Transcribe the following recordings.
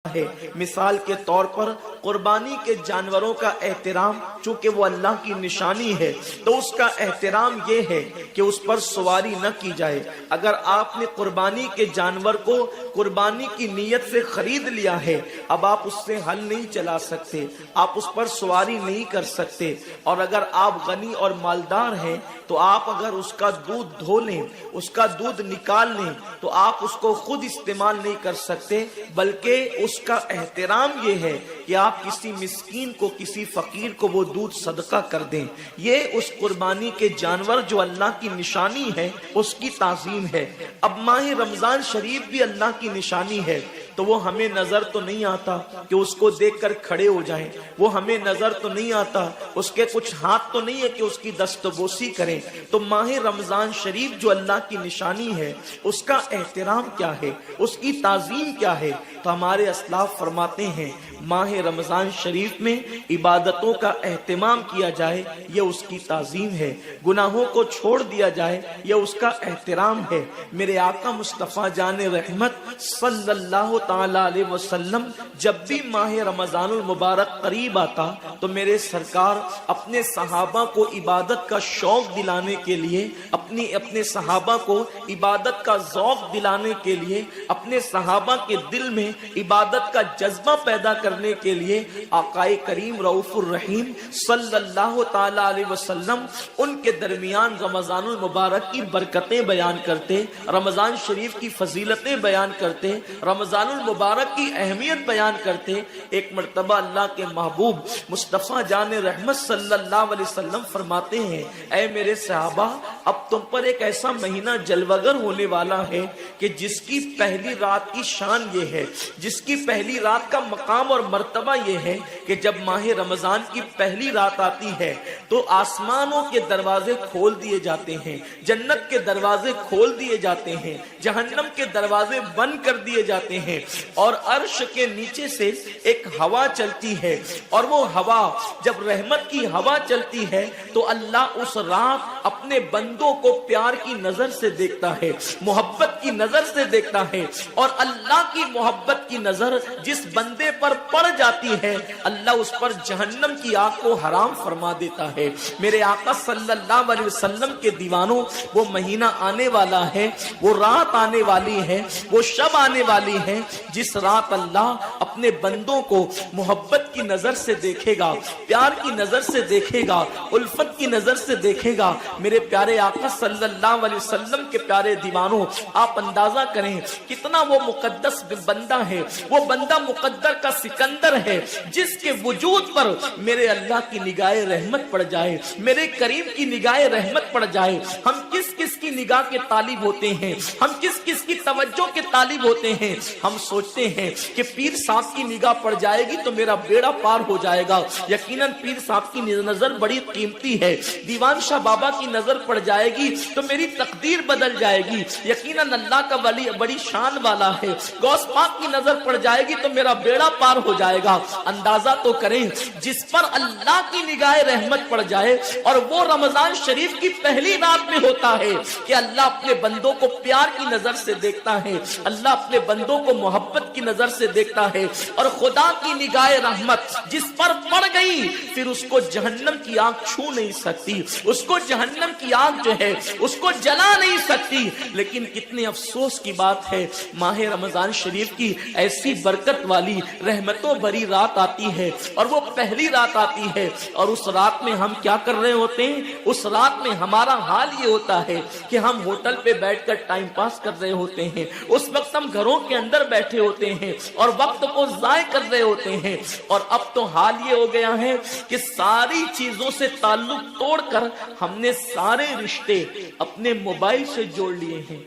ہے۔ مثال کے طور پر قربانی کے جانوروں کا احترام، چونکہ وہ اللہ کی نشانی ہے تو اس کا احترام یہ ہے کہ اس پر سواری نہ کی جائے۔ اگر آپ نے قربانی کے جانور کو قربانی کی نیت سے خرید لیا ہے، اب آپ اس سے ہل نہیں چلا سکتے، آپ اس پر سواری نہیں کر سکتے، اور اگر آپ غنی اور مالدار ہیں تو آپ اگر اس کا دودھ دھو لیں، اس کا دودھ نکال لیں تو آپ اس کو خود استعمال نہیں کر سکتے، بلکہ اس کا احترام یہ ہے کہ آپ کسی مسکین کو، کسی فقیر کو وہ دودھ صدقہ کر دیں۔ یہ اس قربانی کے جانور جو اللہ کی نشانی ہے اس کی تعظیم ہے۔ اب ماہ رمضان شریف بھی اللہ کی نشانی ہے تو وہ ہمیں نظر تو نہیں آتا کہ اس کو دیکھ کر کھڑے ہو جائیں، وہ ہمیں نظر تو نہیں آتا، اس کے کچھ ہاتھ تو نہیں ہے کہ اس کی دستبوسی کریں۔ تو ماہ رمضان شریف جو اللہ کی نشانی ہے اس کا احترام کیا ہے، اس کی تعظیم کیا ہے؟ تو ہمارے اسلاف فرماتے ہیں ماہ رمضان شریف میں عبادتوں کا اہتمام کیا جائے، یہ اس کی تعظیم ہے۔ گناہوں کو چھوڑ دیا جائے، یہ اس کا احترام ہے۔ میرے آقا مصطفیٰ جان رحمت صلی اللہ تعالی علیہ وسلم جب بھی ماہ رمضان المبارک قریب آتا تو میرے سرکار اپنے صحابہ کو عبادت کا شوق دلانے کے لیے، اپنے صحابہ کو عبادت کا ذوق دلانے کے لیے، اپنے صحابہ کے دل میں عبادت کا جذبہ پیدا کرنے کے لیے آقائے کریم رؤوف الرحیم صلی اللہ تعالی علیہ وسلم ان کے درمیان رمضان المبارک کی برکتیں بیان کرتے، رمضان شریف کی فضیلتیں بیان کرتے، رمضان المبارک کی اہمیت بیان کرتے۔ ایک مرتبہ اللہ کے محبوب مصطفیٰ جان رحمت صلی اللہ علیہ وسلم فرماتے ہیں اے میرے صحابہ، اب تم پر ایک ایسا مہینہ جلوگر ہونے والا ہے کہ جس کی پہلی رات کی شان یہ ہے، جس کی پہلی رات کا مقام اور مرتبہ یہ ہے کہ جب ماہ رمضان کی پہلی رات آتی ہے تو آسمانوں کے دروازے کھول دیے جاتے ہیں، جنت کے دروازے کھول دیے جاتے ہیں، جہنم کے دروازے بند کر دیے جاتے ہیں، اور عرش کے نیچے سے ایک ہوا چلتی ہے، اور وہ ہوا جب رحمت کی ہوا چلتی ہے تو اللہ اس رات اپنے بندوں کو پیار کی نظر سے دیکھتا ہے، محبت کی نظر سے دیکھتا ہے، اور اللہ کی محبت کی نظر جس بندے پر پڑ جاتی ہے اللہ اس پر جہنم کی آگ کو حرام فرما دیتا ہے۔ میرے آقا صلی اللہ علیہ وسلم کے دیوانوں، وہ مہینہ آنے والا ہے، وہ رات آنے والی ہے، وہ شب آنے والی ہے جس رات اللہ اپنے بندوں کو محبت کی نظر سے دیکھے گا، پیار کی نظر سے دیکھے گا، الفت کی نظر سے دیکھے گا۔ میرے پیارے آقا صلی اللہ علیہ وسلم کے پیارے دیوانوں، آپ اندازہ کریں کتنا وہ مقدس بندہ ہے، وہ بندہ مقدر کا سکندر ہے جس کے وجود پر میرے اللہ کی نگاہ رحمت پڑ جائے، میرے کریم کی نگاہ رحمت پڑ جائے۔ ہم کس کس کی نگاہ کے طالب ہوتے ہیں، ہم کس کس کی توجہ کے طالب ہوتے ہیں؟ ہم سوچتے ہیں کہ پیر صاحب کی نگاہ پڑ جائے گی تو میرا بیڑا پار ہو جائے گا۔ یقیناً پیر صاحب کی نظر بڑی قیمتی ہے، دیوان شاہ بابا کی نظر پڑ جائے گی تو میری تقدیر بدل جائے گی۔ یقیناً اللہ کا ولی بڑی شان والا ہے، غوث پاک کی نظر پڑ جائے گی تو میرا بیڑا پار ہو جائے گا۔ اندازہ تو کریں جس پر اللہ کی نگاہ رحمت پڑ جائے، اور وہ رمضان شریف کی پہلی رات میں ہوتا ہے کہ اللہ اپنے بندوں کو پیار کی نظر سے دیکھتا ہے، اللہ اپنے بندوں کو محبت کی نظر سے دیکھتا ہے، اور خدا کی نگاہ رحمت جس پر پڑ گئی پھر اس کو جہنم کی آگ چھو نہیں سکتی، اس کو جہنم کی آگ جو ہے اس کو جلا نہیں سکتی۔ لیکن کتنے افسوس کی بات ہے، ماہ رمضان شریف کی ایسی برکت والی رحمتوں بھری رات آتی ہے، اور وہ پہلی رات آتی ہے، اور اس رات میں ہم کیا کر رہے ہوتے ہیں؟ اس رات میں ہمارا حال یہ ہوتا ہے کہ ہم ہوٹل پہ بیٹھ کر ٹائم پاس کر رہے ہوتے ہیں، اس وقت ہم گھروں کے اندر بیٹھے ہوتے ہیں اور وقت کو ضائع کر رہے ہوتے ہیں۔ اور اب تو حال یہ ہو گیا ہے کہ ساری چیزوں سے تعلق توڑ کر ہم نے سارے رشتے اپنے موبائل سے جوڑ لیے ہیں۔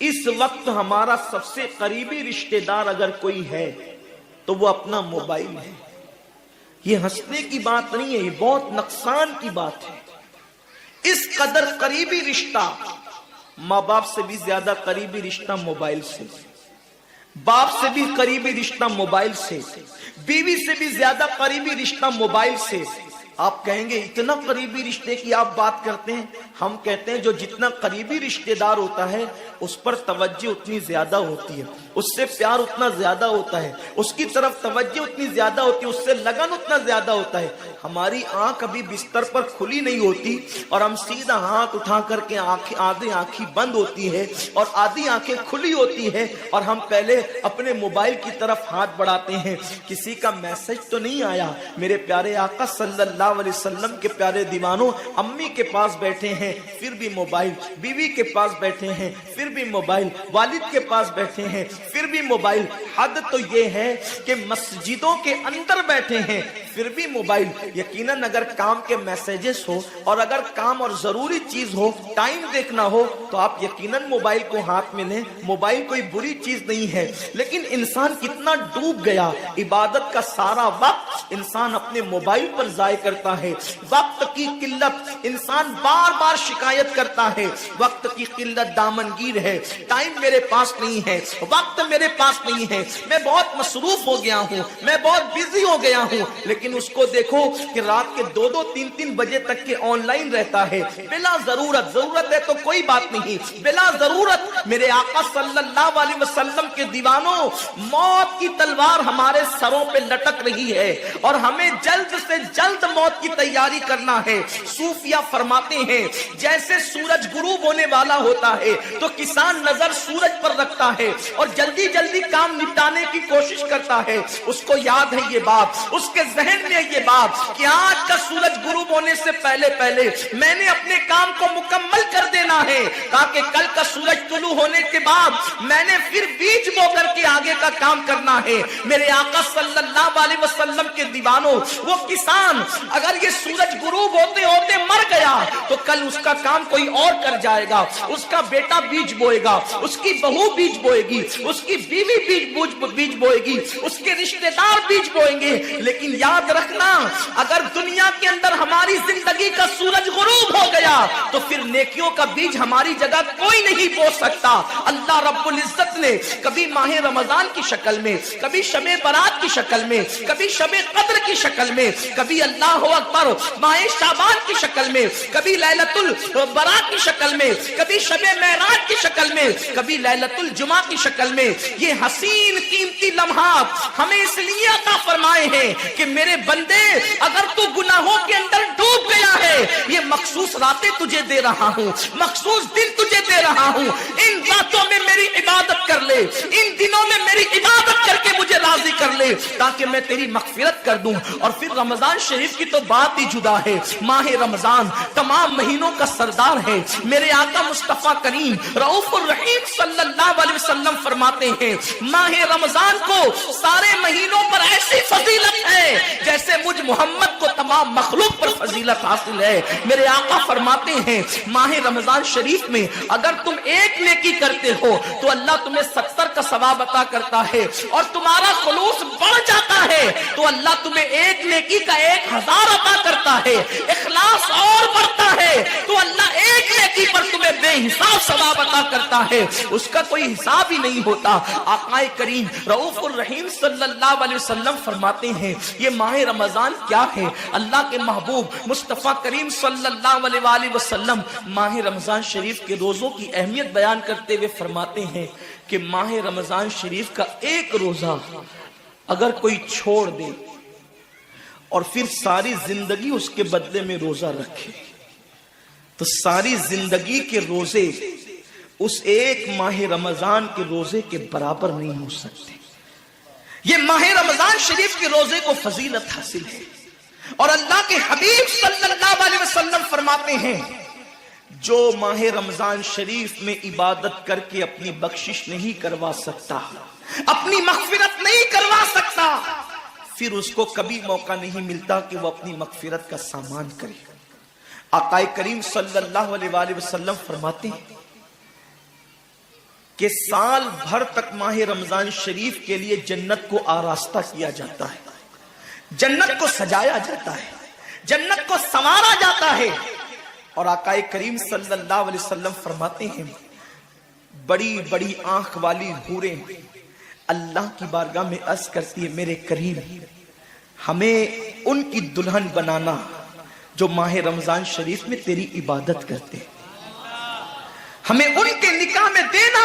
اس وقت ہمارا سب سے قریبی رشتہ دار اگر کوئی ہے تو وہ اپنا موبائل ہے۔ یہ ہنسنے کی بات نہیں ہے، یہ بہت نقصان کی بات ہے۔ اس قدر قریبی رشتہ، ماں باپ سے بھی زیادہ قریبی رشتہ موبائل سے، باپ سے بھی قریبی رشتہ موبائل سے، بیوی سے بھی زیادہ قریبی رشتہ موبائل سے۔ آپ کہیں گے اتنا قریبی رشتے کی آپ بات کرتے ہیں؟ ہم کہتے ہیں جو جتنا قریبی رشتہ دار ہوتا ہے اس پر توجہ اتنی زیادہ ہوتی ہے۔ اس سے پیار اتنا زیادہ ہوتا ہے، اس کی طرف توجہ اتنی زیادہ ہوتی ہے، اس سے لگن اتنا زیادہ ہوتا ہے۔ ہماری آنکھ ابھی بستر پر کھلی نہیں ہوتی اور ہم سیدھا ہاتھ اٹھا کر کے آدھی آنکھیں بند ہوتی ہے اور آدھی آنکھیں کھلی ہوتی ہے اور ہم پہلے اپنے موبائل کی طرف ہاتھ بڑھاتے ہیں۔ کسی کا میسج تو نہیں آیا؟ میرے پیارے آقا صلی اللہ علیہ وسلم کے پیارے دیوانوں، امی کے پاس بیٹھے ہیں پھر بھی موبائل، بیوی کے پاس بیٹھے ہیں پھر بھی موبائل، والد کے پاس بیٹھے ہیں پھر بھی موبائل۔ حد تو یہ ہے کہ مسجدوں کے اندر بیٹھے ہیں پھر بھی موبائل۔ یقیناً اگر کام کے میسیجز ہو اور اگر کام اور ضروری چیز ہو، ٹائم دیکھنا ہو، تو آپ یقیناً موبائل کو ہاتھ میں لیں۔ موبائل کوئی بری چیز نہیں ہے، لیکن انسان کتنا ڈوب گیا، عبادت کا سارا وقت انسان اپنے موبائل پر ضائع کرتا ہے۔ وقت کی قلت، انسان بار بار شکایت کرتا ہے، وقت کی قلت دامنگیر ہے، ٹائم میرے پاس نہیں ہے، وقت میرے پاس نہیں ہے، میں بہت مصروف ہو گیا ہوں، میں بہت بزی ہو گیا ہوں۔ لیکن اس کو دیکھو کہ رات کے 2-2 3-3 بجے تک کے آن لائن رہتا ہے، بلا ضرورت ہے تو کوئی بات نہیں، بلا ضرورت۔ میرے آقا صلی اللہ علیہ وسلم کے دیوانوں، موت کی تلوار ہمارے سروں پہ لٹک رہی ہے اور ہمیں جلد سے جلد موت کی تیاری کرنا ہے۔ صوفیہ فرماتے ہیں جیسے سورج غروب ہونے والا ہوتا ہے تو کسان نظر سورج پر رکھتا ہے اور جلدی جلدی کام نپٹانے کی کوشش کرتا ہے۔ اس کو یاد ہے یہ بات، اس کے ذہن میں یہ بات کہ آج کا سورج غروب ہونے سے پہلے میں نے اپنے کام کو مکمل کر دینا ہے تاکہ کل کا سورج طلوع ہونے کے بعد میں نے پھر بیج بو کر کے آگے کا کام کرنا ہے۔ میرے آقا صلی اللہ علیہ وسلم کے دیوانوں، وہ کسان اگر یہ سورج غروب ہوتے ہوتے مر گیا تو کل اس کا کام کوئی اور کر جائے گا، اس کا بیٹا بیج بوئے گا، اس کی بہو بیج بوئے گی، اس کی بیوی بیج بوئے گی، اس کے رشتہ دار بیج بوئیں گے۔ لیکن یاد رکھنا، اگر دنیا کے اندر ہماری زندگی کا سورج غروب ہو گیا تو پھر نیکیوں کا بیج ہماری جگہ کوئی نہیں بو سکتا۔ اللہ رب العزت نے کبھی ماہ رمضان کی شکل میں، کبھی شب برات کی شکل میں، کبھی شب قدر کی شکل میں، کبھی اللہ اکبر ماہ شعبان کی شکل میں، کبھی لیلۃ البراء کی شکل میں، کبھی شب معراج کی شکل میں، کبھی لیلۃ الجمعہ کی شکل میں یہ حسین قیمتی لمحات ہمیں اس لیے عطا فرمائے ہیں کہ میرے بندے، اگر تو گناہوں کے اندر ڈوب گیا ہے، یہ مخصوص راتیں تجھے دے رہا ہوں، مخصوص دن تجھے دے رہا ہوں، ان راتوں میں میری عبادت کر لے، ان دنوں میں میری عبادت کر کے مجھے راضی کر لے تاکہ میں تیری مغفرت کر دوں۔ اور پھر رمضان شریف کی تو بات ہی جدا ہے۔ ماہ رمضان تمام مہینوں کا سردار ہے۔ میرے آقا مصطفیٰ کریم رؤوف الرحیم صلی اللہ علیہ وسلم فرماتے ہیں ماہ رمضان کو سارے مہینوں پر ایسی فضیلت ہے جیسے مجھ محمد کو تمام مخلوق پر فضیلت حاصل ہے۔ میرے آقا فرماتے ہیں ماہ رمضان شریف میں اگر تم ایک نیکی کرتے ہو تو اللہ تمہیں 70 کا ثواب عطا کرتا ہے، اور تمہارا خلوص بڑھ جاتا ہے تو اللہ تمہیں ایک نیکی کا 1000 عطا کرتا ہے، اخلاص اور بڑھتا ہے تو اللہ ایک نیکی پر تمہیں بے حساب ثواب عطا کرتا ہے، اس کا کوئی حساب ہی نہیں ہوتا۔ آقا کریم رؤوف الرحیم صلی اللہ علیہ وسلم فرماتے ہیں یہ ماہ رمضان کیا ہے؟ اللہ کے محبوب مصطفیٰ کریم صلی اللہ علیہ وآلہ وسلم ماہ رمضان شریف کے روزوں کی اہمیت بیان کرتے ہوئے فرماتے ہیں کہ ماہ رمضان شریف کا ایک روزہ اگر کوئی چھوڑ دے اور پھر ساری زندگی اس کے بدلے میں روزہ رکھے تو ساری زندگی کے روزے اس ایک ماہ رمضان کے روزے کے برابر نہیں ہو سکتے۔ یہ ماہ رمضان شریف کے روزے کو فضیلت حاصل ہے، اور اللہ کے حبیب صلی اللہ علیہ وسلم فرماتے ہیں جو ماہ رمضان شریف میں عبادت کر کے اپنی بخشش نہیں کروا سکتا، اپنی مغفرت نہیں کروا سکتا، پھر اس کو کبھی موقع نہیں ملتا کہ وہ اپنی مغفرت کا سامان کرے۔ آقا کریم صلی اللہ علیہ وآلہ وسلم فرماتے ہیں کہ سال بھر تک ماہ رمضان شریف کے لیے جنت کو آراستہ کیا جاتا ہے، جنت کو سجایا جاتا ہے، جنت کو سنوارا جاتا ہے، اور آقا کریم صلی اللہ علیہ وسلم فرماتے ہیں بڑی بڑی آنکھ والی حوریں اللہ کی بارگاہ میں عرض کرتی ہے میرے کریم ہمیں ان کی دلہن بنانا جو ماہ رمضان شریف میں تیری عبادت کرتے، ہمیں ان کے نکاح میں دینا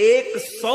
100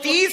30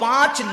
5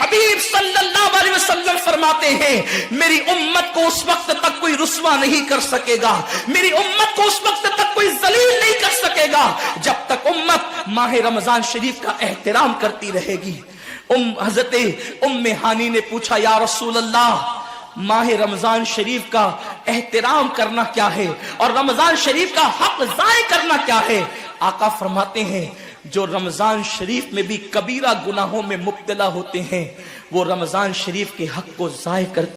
حبیب صلی اللہ علیہ وسلم فرماتے ہیں میری امت کو اس وقت تک کوئی رسوا نہیں کر سکے گا، میری امت کو اس وقت تک کوئی ذلیل نہیں کر سکے گا جب تک امت ماہ رمضان شریف کا احترام کرتی رہے گی۔ حضرت ام ہانی نے پوچھا یا رسول اللہ ماہ رمضان شریف کا احترام کرنا کیا ہے اور رمضان شریف کا حق ضائع کرنا کیا ہے؟ آقا فرماتے ہیں جو رمضان شریف میں بھی کبیرہ گناہوں میں مبتلا ہوتے ہیں وہ رمضان شریف کے حق کو ضائع کرتے